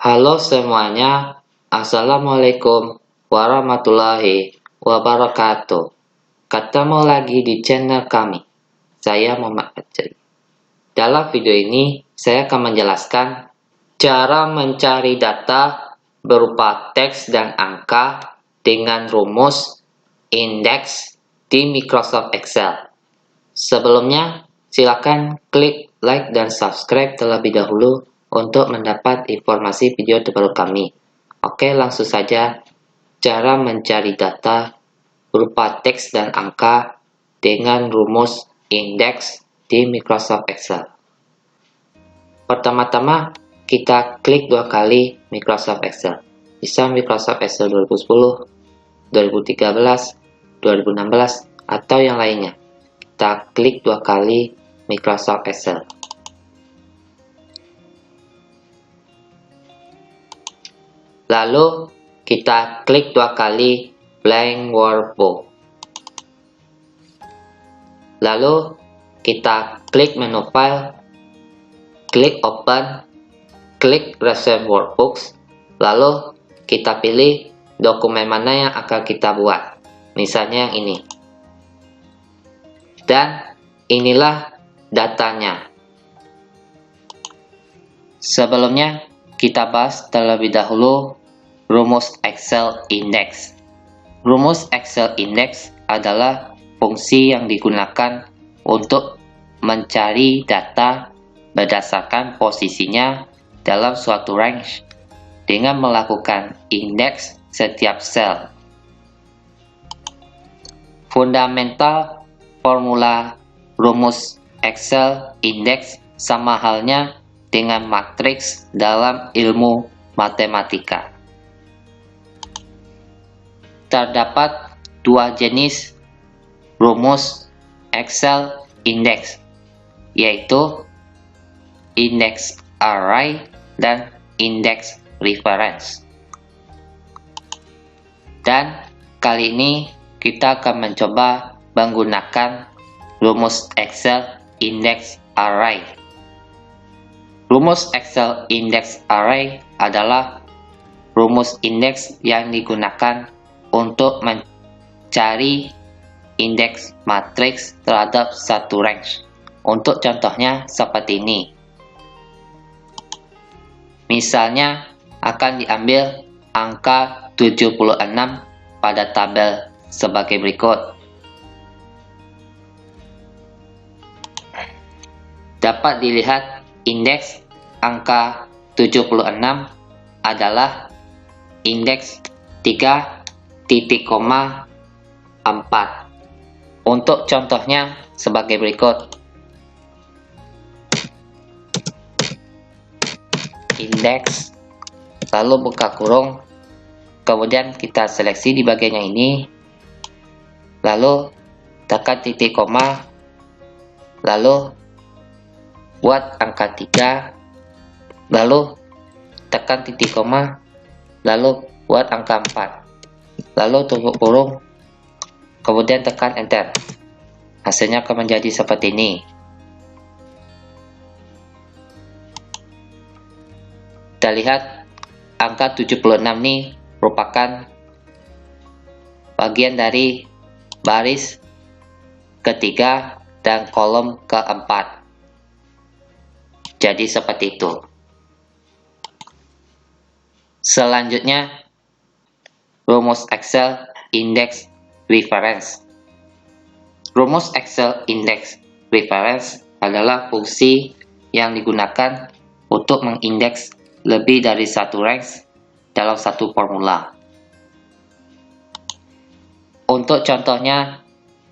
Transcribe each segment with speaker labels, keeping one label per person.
Speaker 1: Halo semuanya, Assalamualaikum warahmatullahi wabarakatuh. Ketemu lagi di channel kami. Saya Muhammad Fajri. Dalam video ini, saya akan menjelaskan cara mencari data berupa teks dan angka dengan rumus indeks di Microsoft Excel. Sebelumnya, silakan klik like dan subscribe terlebih dahulu untuk mendapat informasi video terbaru kami. Oke, langsung saja. Cara mencari data berupa teks dan angka dengan rumus indeks di Microsoft Excel. Pertama-tama, kita klik dua kali Microsoft Excel. Bisa Microsoft Excel 2010, 2013, 2016, atau yang lainnya. Kita klik dua kali Microsoft Excel. Lalu kita klik dua kali blank workbook. Lalu kita klik menu file, klik open, klik receive workbooks. Lalu kita pilih dokumen mana yang akan kita buat. Misalnya yang ini. Dan inilah datanya. Sebelumnya kita bahas terlebih dahulu rumus Excel Index. Rumus Excel Index adalah fungsi yang digunakan untuk mencari data berdasarkan posisinya dalam suatu range dengan melakukan indeks setiap sel. Fundamental formula rumus Excel Index sama halnya dengan matriks dalam ilmu matematika. Terdapat dua jenis rumus Excel Index, yaitu index array dan index reference. Dan kali ini kita akan mencoba menggunakan rumus Excel Index Array. Rumus Excel Index Array adalah rumus indeks yang digunakan untuk mencari indeks matriks terhadap satu range. Untuk contohnya seperti ini. Misalnya akan diambil angka 76 pada tabel sebagai berikut. Dapat dilihat indeks angka 76 adalah indeks 3.4. Untuk contohnya sebagai berikut. Indeks, lalu buka kurung, kemudian kita seleksi di bagian yang ini, lalu tekan titik koma, lalu buat angka 3, lalu tekan titik koma, lalu buat angka 4, lalu tutup kurung, kemudian tekan enter. Hasilnya akan menjadi seperti ini. Kita lihat angka 76 ini merupakan bagian dari baris ketiga dan kolom keempat. Jadi seperti itu. Selanjutnya, rumus Excel Index Reference. Rumus Excel Index Reference adalah fungsi yang digunakan untuk mengindeks lebih dari satu range dalam satu formula. Untuk contohnya,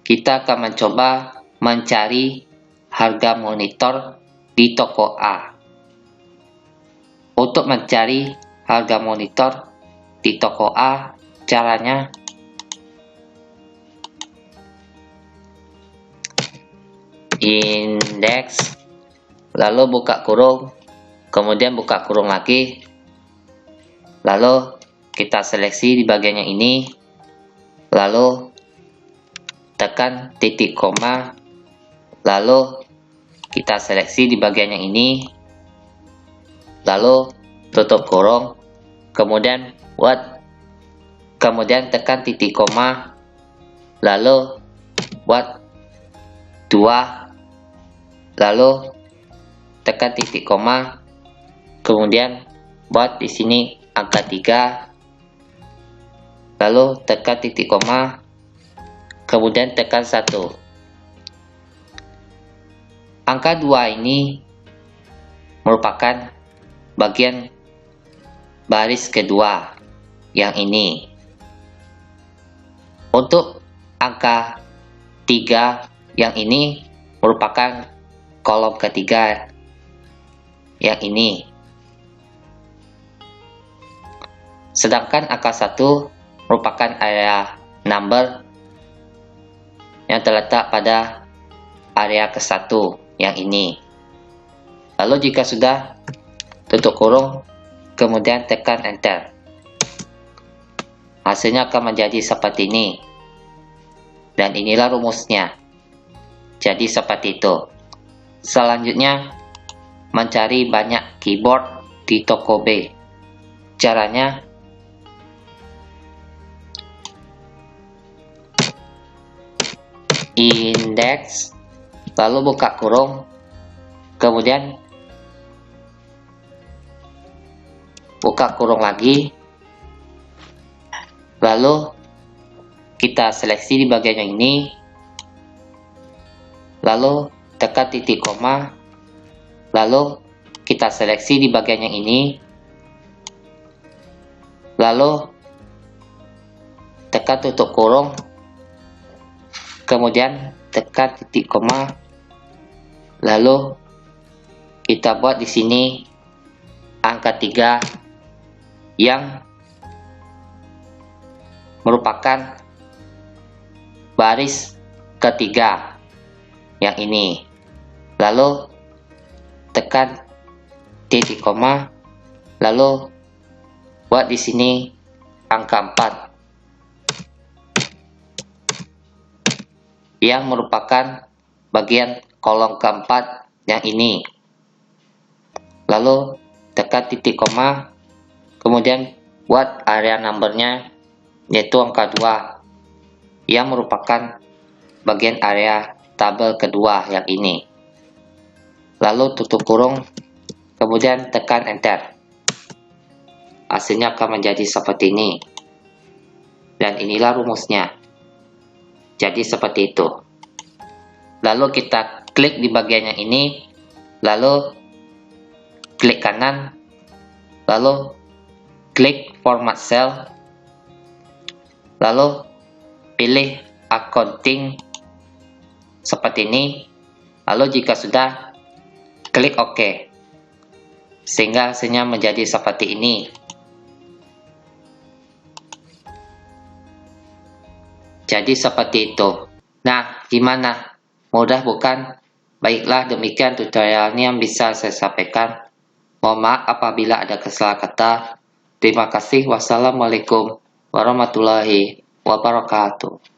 Speaker 1: kita akan mencoba mencari harga monitor di toko A. Untuk mencari harga monitor di toko A, caranya indeks, lalu buka kurung, kemudian buka kurung lagi, lalu kita seleksi di bagian yang ini, lalu tekan titik koma, lalu kita seleksi di bagian yang ini, lalu tutup kurung, kemudian tekan titik koma, lalu buat 2, lalu tekan titik koma, kemudian buat di sini angka 3, lalu tekan titik koma, kemudian tekan 1. Angka 2 ini merupakan bagian baris kedua yang ini. Untuk angka 3 yang ini merupakan kolom ketiga yang ini. Sedangkan angka 1 merupakan area number yang terletak pada area ke-1 yang ini. Lalu jika sudah, tutup kurung, kemudian tekan enter. Hasilnya akan menjadi seperti ini. Dan inilah rumusnya. Jadi seperti itu. Selanjutnya, mencari banyak keyboard di toko B. Caranya, indeks, lalu buka kurung, kemudian buka kurung lagi, lalu kita seleksi di bagian yang ini, lalu tekan titik koma, lalu kita seleksi di bagian yang ini, lalu tekan tutup kurung, kemudian tekan titik koma, lalu kita buat di sini angka 3 yang merupakan baris ketiga yang ini. Lalu tekan titik koma, lalu buat di sini angka 4 yang merupakan bagian kolom keempat yang ini. Lalu tekan titik koma, kemudian buat area numbernya yaitu angka 2 yang merupakan bagian area tabel kedua yang ini. Lalu tutup kurung, kemudian tekan enter. Hasilnya akan menjadi seperti ini. Dan inilah rumusnya. Jadi seperti itu. Lalu kita klik di bagian yang ini, lalu klik kanan, lalu klik format cell, lalu pilih accounting seperti ini, lalu jika sudah, klik OK, sehingga hasilnya menjadi seperti ini. Jadi seperti itu. Nah, gimana? Mudah bukan? Baiklah, demikian tutorialnya yang bisa saya sampaikan. Mohon maaf apabila ada kesalahan kata. Terima kasih. Wassalamualaikum warahmatullahi wabarakatuh.